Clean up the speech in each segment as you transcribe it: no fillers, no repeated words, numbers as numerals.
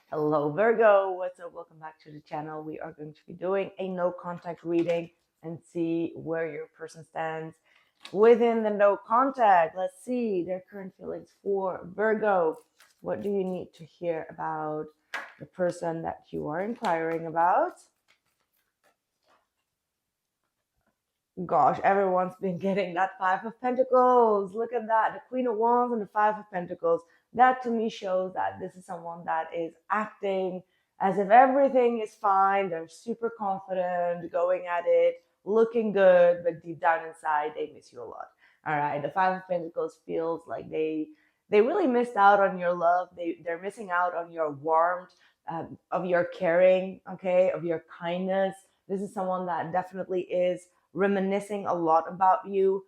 Hello Virgo, what's up? Welcome back to the channel. We are going to be doing a no contact reading and see where your person stands within the no contact. Let's see their current feelings for Virgo. What do you need to hear about the person that you are inquiring about? Gosh, everyone's been getting that Five of Pentacles. Look at that, the Queen of Wands and the Five of Pentacles. That to me shows that this is someone that is acting as if everything is fine. They're super confident, going at it, looking good, but deep down inside, they miss you a lot. All right, the Five of Pentacles feels like they really missed out on your love. They're missing out on your warmth, of your caring, okay, of your kindness. This is someone that definitely is reminiscing a lot about you.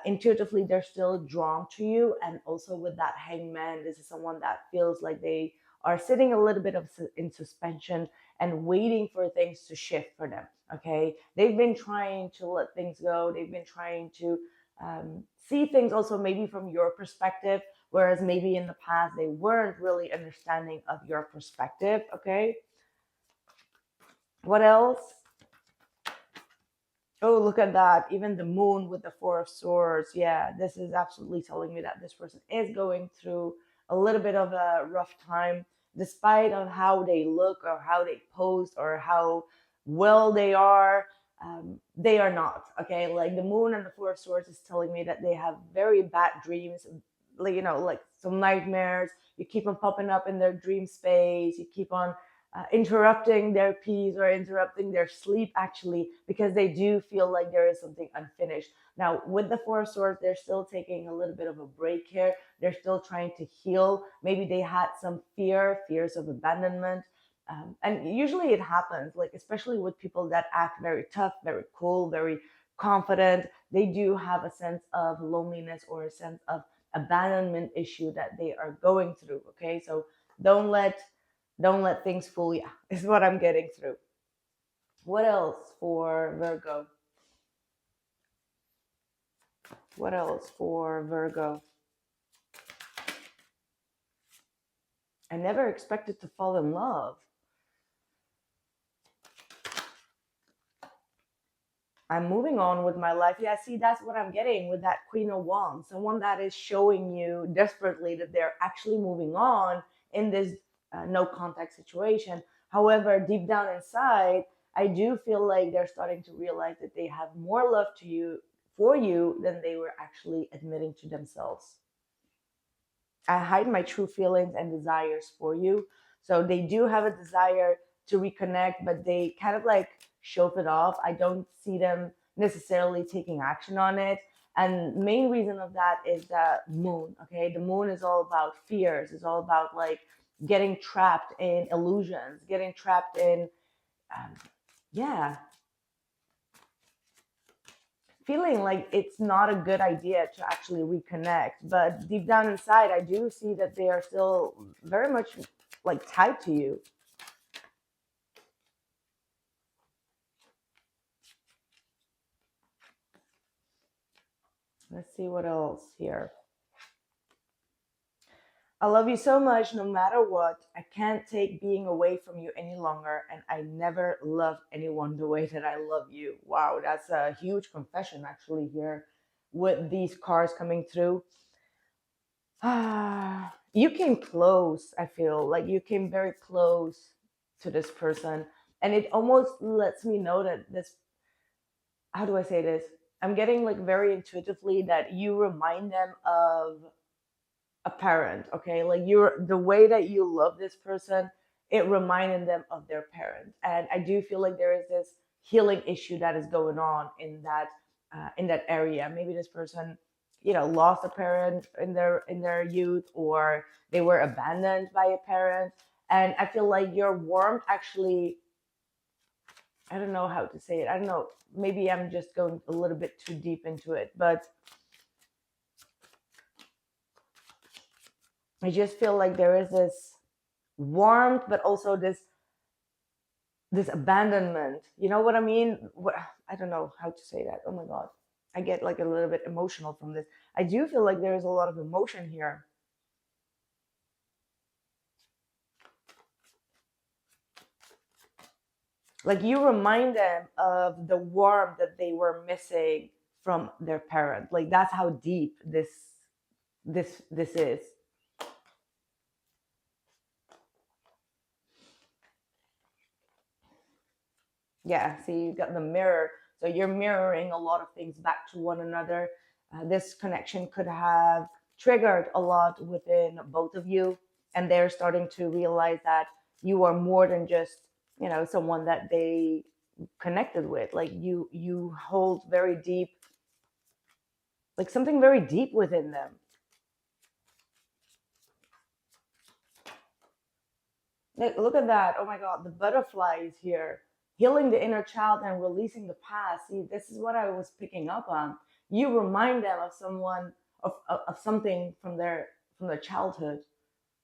Intuitively, they're still drawn to you. And also with that hangman, this is someone that feels like they are sitting a little bit in suspension and waiting for things to shift for them. Okay. They've been trying to let things go. They've been trying to see things also maybe from your perspective, whereas maybe in the past they weren't really understanding of your perspective. Okay. What else? Oh, look at that. Even the moon with the Four of Swords. Yeah, this is absolutely telling me that this person is going through a little bit of a rough time, despite of how they look or how they pose or how well they are. They are not, okay? Like the moon and the Four of Swords is telling me that they have very bad dreams, like, like some nightmares. You keep on popping up in their dream space. You keep on interrupting their peace or interrupting their sleep, actually, because they do feel like there is something unfinished. Now, with the Four of Swords, they're still taking a little bit of a break here. They're still trying to heal. Maybe they had some fears of abandonment. And usually it happens, like, especially with people that act very tough, very cool, very confident. They do have a sense of loneliness or a sense of abandonment issue that they are going through. Okay, so don't let things fool you, is what I'm getting through. What else for Virgo? What else for Virgo? I never expected to fall in love. I'm moving on with my life. Yeah, see, that's what I'm getting with that Queen of Wands. Someone that is showing you desperately that they're actually moving on in this no contact situation. However, deep down inside, I do feel like they're starting to realize that they have more love to you for you than they were actually admitting to themselves. I hide my true feelings and desires for you. So they do have a desire to reconnect, but they kind of like shove it off. I don't see them necessarily taking action on it. And main reason of that is the moon. Okay. The moon is all about fears. It's all about like getting trapped in illusions, getting trapped in, um, yeah, feeling like it's not a good idea to actually reconnect. But deep down inside, I do see that they are still very much like tied to you. Let's see what else here. I love you so much no matter what. I can't take being away from you any longer, and I never loved anyone the way that I love you. Wow, that's a huge confession actually here with these cards coming through. You came close. I feel like you came very close to this person, and it almost lets me know that this, how do I say this, I'm getting like very intuitively that you remind them of a parent. Okay, like you're, the way that you love this person, it reminded them of their parent. And I do feel like there is this healing issue that is going on in that area. Maybe this person, lost a parent in their youth, or they were abandoned by a parent. And I feel like your warmth actually, I don't know how to say it, I don't know, maybe I'm just going a little bit too deep into it, but I just feel like there is this warmth, but also this abandonment. You know what I mean? I don't know how to say that. Oh my God. I get like a little bit emotional from this. I do feel like there is a lot of emotion here. Like you remind them of the warmth that they were missing from their parent. Like that's how deep this is. Yeah, see, you got the mirror. So you're mirroring a lot of things back to one another. This connection could have triggered a lot within both of you, and they're starting to realize that you are more than just, someone that they connected with. Like you hold very deep, like something very deep within them. Like, look at that. Oh my God, the butterflies here. Healing the inner child and releasing the past. See, this is what I was picking up on. You remind them of someone, of something from their childhood.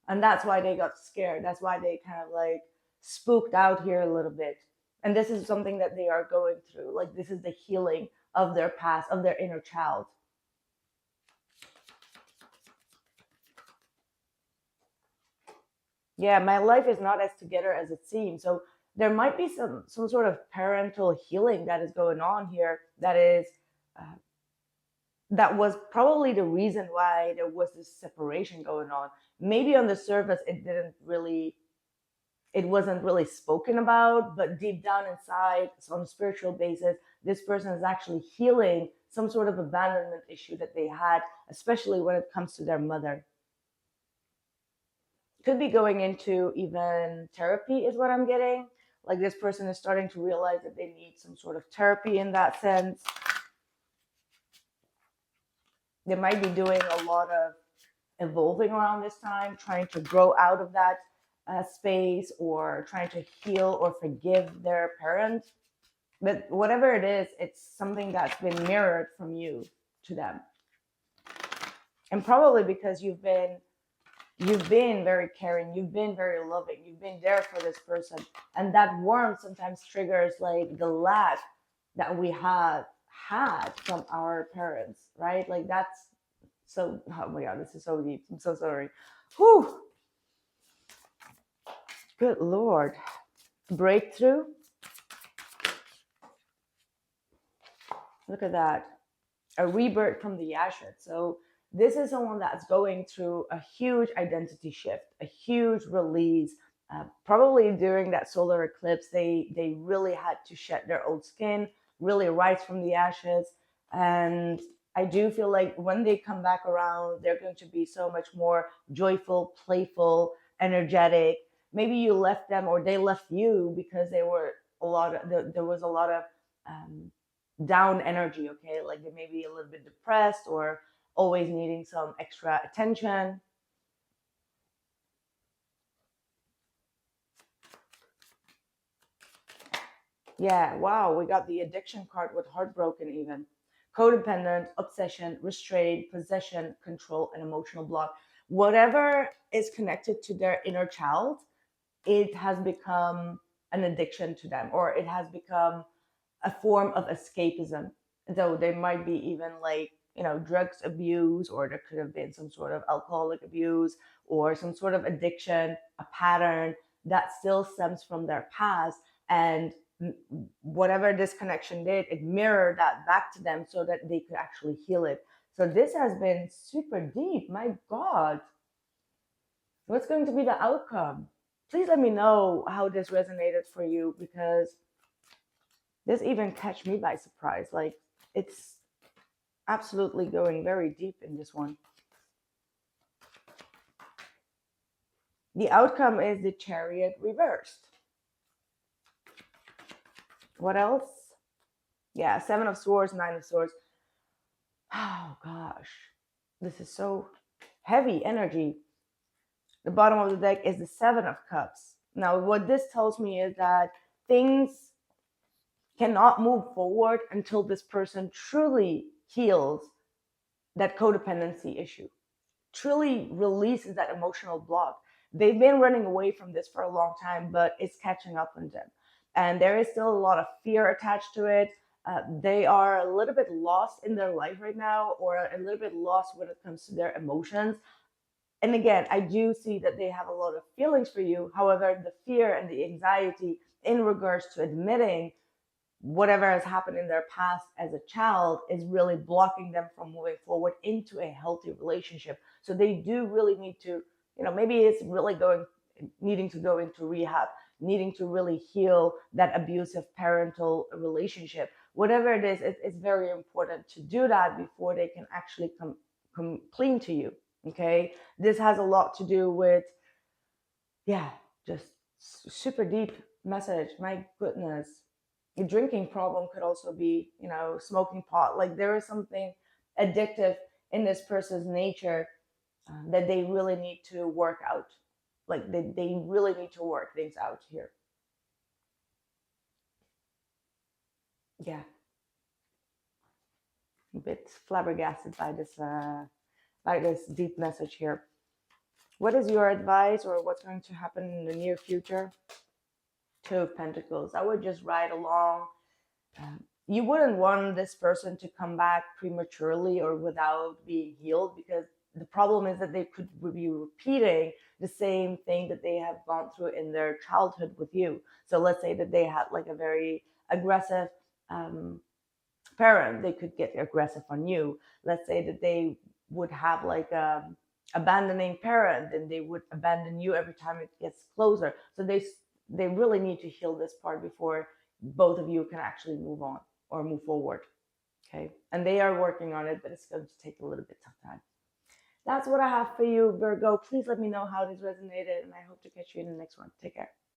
And that's why they got scared. That's why they kind of like spooked out here a little bit. And this is something that they are going through. Like this is the healing of their past, of their inner child. Yeah, my life is not as together as it seems. So there might be some sort of parental healing that is going on here. Uh, that was probably the reason why there was this separation going on. Maybe on the surface it wasn't really spoken about, but deep down inside, so on a spiritual basis, this person is actually healing some sort of abandonment issue that they had, especially when it comes to their mother. Could be going into even therapy, is what I'm getting. Like this person is starting to realize that they need some sort of therapy in that sense. They might be doing a lot of evolving around this time, trying to grow out of that space, or trying to heal or forgive their parent. But whatever it is, it's something that's been mirrored from you to them. And probably because you've been very caring, you've been very loving, you've been there for this person, and that warmth sometimes triggers like the lack that we have had from our parents, right? Like that's so, oh my God, this is so deep. I'm so sorry. Whew. Good Lord. Breakthrough. Look at that. A rebirth from the ashes. So this is someone that's going through a huge identity shift, a huge release. Probably during that solar eclipse, they really had to shed their old skin, really rise from the ashes. And I do feel like when they come back around, they're going to be so much more joyful, playful, energetic. Maybe you left them or they left you because there was a lot of um, down energy, okay? Like they may be a little bit depressed or always needing some extra attention. Yeah, wow, we got the addiction card with heartbroken even. Codependent, obsession, restraint, possession, control, and emotional block. Whatever is connected to their inner child, it has become an addiction to them, or it has become a form of escapism. So there might be even like, drugs abuse, or there could have been some sort of alcoholic abuse, or some sort of addiction, a pattern that still stems from their past. And whatever this connection did, it mirrored that back to them so that they could actually heal it. So this has been super deep. My God. What's going to be the outcome? Please let me know how this resonated for you, because this even catch me by surprise. Like it's absolutely going very deep in this one. The outcome is the Chariot reversed. What else? Yeah, Seven of Swords, Nine of Swords. Oh gosh, this is so heavy energy. The bottom of the deck is the Seven of Cups. Now, what this tells me is that things cannot move forward until this person truly heals that codependency issue, truly releases that emotional block. They've been running away from this for a long time, but it's catching up on them. And there is still a lot of fear attached to it. They are a little bit lost in their life right now, or a little bit lost when it comes to their emotions. And again, I do see that they have a lot of feelings for you. However, the fear and the anxiety in regards to admitting whatever has happened in their past as a child is really blocking them from moving forward into a healthy relationship. So they do really need to, maybe it's really needing to go into rehab, needing to really heal that abusive parental relationship. Whatever it is, it's very important to do that before they can actually come clean to you. Okay. This has a lot to do with, yeah, just super deep message. My goodness. A drinking problem could also be, smoking pot. Like there is something addictive in this person's nature that they really need to work out. Like they really need to work things out here. Yeah, a bit flabbergasted by this deep message here. What is your advice, or what's going to happen in the near future? Two of Pentacles. I would just ride along. You wouldn't want this person to come back prematurely or without being healed, because the problem is that they could be repeating the same thing that they have gone through in their childhood with you. So let's say that they had like a very aggressive parent, they could get aggressive on you. Let's say that they would have like a abandoning parent, and they would abandon you every time it gets closer. So they really need to heal this part before both of you can actually move on or move forward. Okay. And they are working on it, but it's going to take a little bit of time. That's what I have for you, Virgo. Please let me know how this resonated, and I hope to catch you in the next one. Take care.